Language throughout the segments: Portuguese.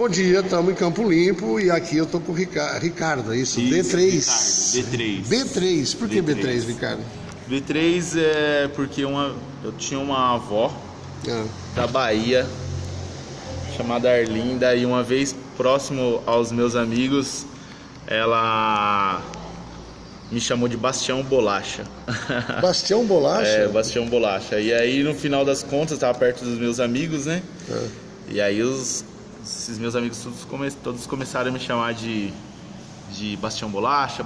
Bom dia, estamos em Campo Limpo e aqui eu tô com o Ricardo, é isso? B3. Ricardo, B3. B3, por que B3, Ricardo? B3 é porque eu tinha uma avó da Bahia chamada Arlinda, e uma vez próximo aos meus amigos, ela me chamou de Bastião Bolacha. Bastião Bolacha? É, Bastião Bolacha. E aí no final das contas, eu tava perto dos meus amigos, né? E aí esses meus amigos todos começaram a me chamar de Bastião Bolacha,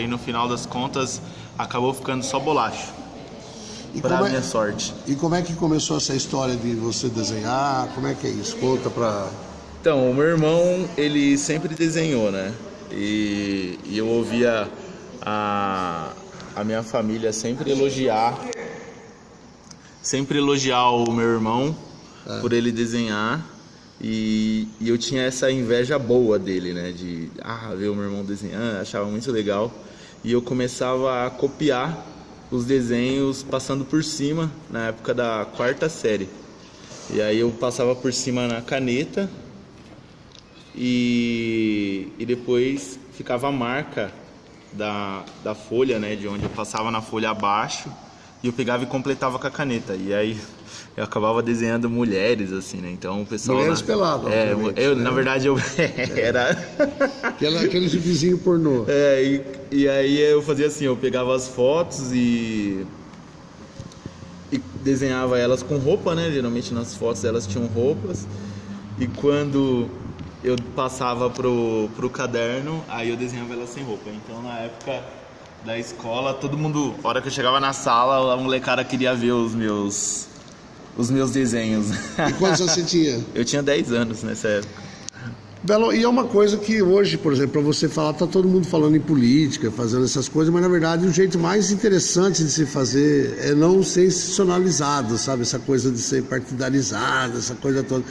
e no final das contas acabou ficando só Bolacha. Pra minha sorte. E como é que começou essa história de você desenhar? Como é que é isso? Conta pra... Então, o meu irmão, ele sempre desenhou, né? E eu ouvia a minha família sempre elogiar o meu irmão por ele desenhar. E eu tinha essa inveja boa dele, né? De ver o meu irmão desenhando, achava muito legal. E eu começava a copiar os desenhos passando por cima na época da quarta série. E aí eu passava por cima na caneta e depois ficava a marca da folha, né? De onde eu passava na folha abaixo, e eu pegava e completava com a caneta. E aí eu acabava desenhando mulheres, assim, né? Então o pessoal... Mulheres peladas, na verdade, eu era... Aquele gibizinho pornô. E aí eu fazia assim, eu pegava as fotos e desenhava elas com roupa, né? Geralmente nas fotos elas tinham roupas. E quando eu passava pro caderno, aí eu desenhava elas sem roupa. Então na época da escola, todo mundo, a hora que eu chegava na sala, a molecada queria ver os meus desenhos. E quantos você tinha? Eu tinha 10 anos nessa época. Belo, e é uma coisa que hoje, por exemplo, para você falar, tá todo mundo falando em política, fazendo essas coisas, mas na verdade o jeito mais interessante de se fazer é não ser institucionalizado, sabe? Essa coisa de ser partidarizado, essa coisa toda.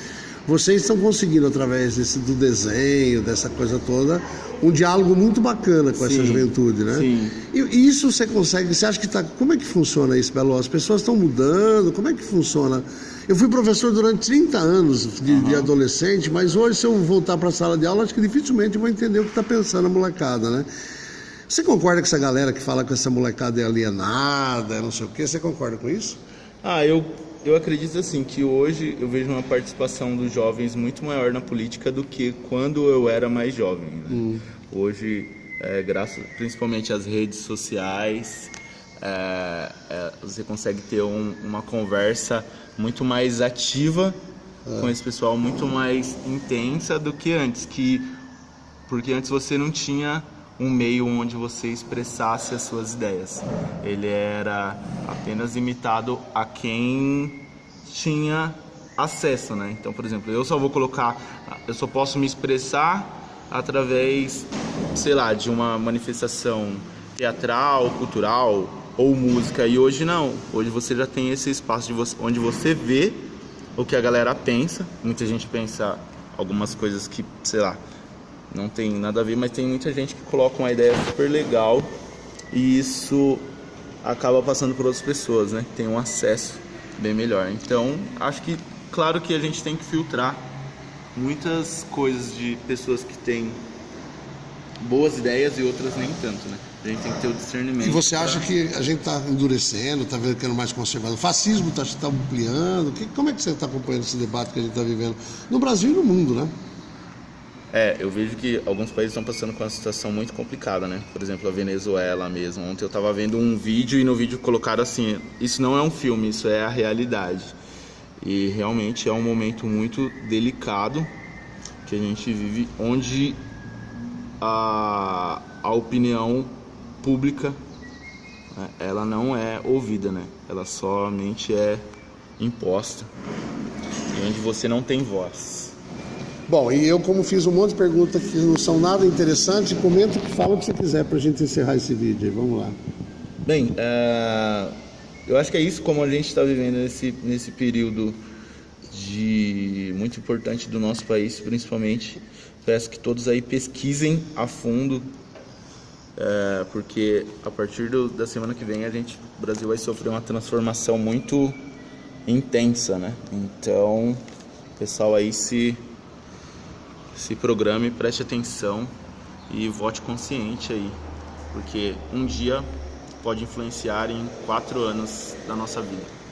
Vocês estão conseguindo, através do desenho, dessa coisa toda, um diálogo muito bacana com essa juventude, né? Sim. E isso você consegue, você acha que tá... Como é que funciona isso, Belo? As pessoas estão mudando, como é que funciona? Eu fui professor durante 30 anos de adolescente, mas hoje, se eu voltar para a sala de aula, acho que dificilmente eu vou entender o que está pensando a molecada, né? Você concorda com essa galera que fala que essa molecada é alienada, não sei o quê? Você concorda com isso? Eu acredito assim, que hoje eu vejo uma participação dos jovens muito maior na política do que quando eu era mais jovem, né? Hoje, graças principalmente às redes sociais, você consegue ter uma conversa muito mais ativa com esse pessoal, muito mais intensa do que antes, porque antes você não tinha um meio onde você expressasse as suas ideias. Ele era apenas limitado a quem tinha acesso, né? Então, por exemplo, eu só posso me expressar através, sei lá, de uma manifestação teatral, cultural ou música. E hoje não. Hoje você já tem esse espaço onde você vê o que a galera pensa. Muita gente pensa algumas coisas que, sei lá, não tem nada a ver, mas tem muita gente que coloca uma ideia super legal e isso acaba passando por outras pessoas, né? Que tem um acesso bem melhor. Então, acho que, claro que a gente tem que filtrar muitas coisas de pessoas que têm boas ideias e outras nem tanto, né? A gente tem que ter o discernimento. E você acha que a gente está endurecendo, está ficando mais conservador? O fascismo está ampliando? Como é que você está acompanhando esse debate que a gente está vivendo no Brasil e no mundo, né? Eu vejo que alguns países estão passando por uma situação muito complicada, né? Por exemplo, a Venezuela mesmo. Ontem eu estava vendo um vídeo e no vídeo colocaram assim: isso não é um filme, isso é a realidade. E realmente é um momento muito delicado que a gente vive, onde a opinião pública, né, ela não é ouvida, né? Ela somente é imposta, e onde você não tem voz. Bom, e eu, como fiz um monte de perguntas que não são nada interessantes, comenta, fala o que você quiser pra gente encerrar esse vídeo aí. Vamos lá. Bem, eu acho que é isso, como a gente está vivendo nesse período muito importante do nosso país, principalmente. Peço que todos aí pesquisem a fundo, porque a partir da semana que vem o Brasil vai sofrer uma transformação muito intensa, né? Então, o pessoal aí se se programe, preste atenção e vote consciente aí, porque um dia pode influenciar em 4 anos da nossa vida.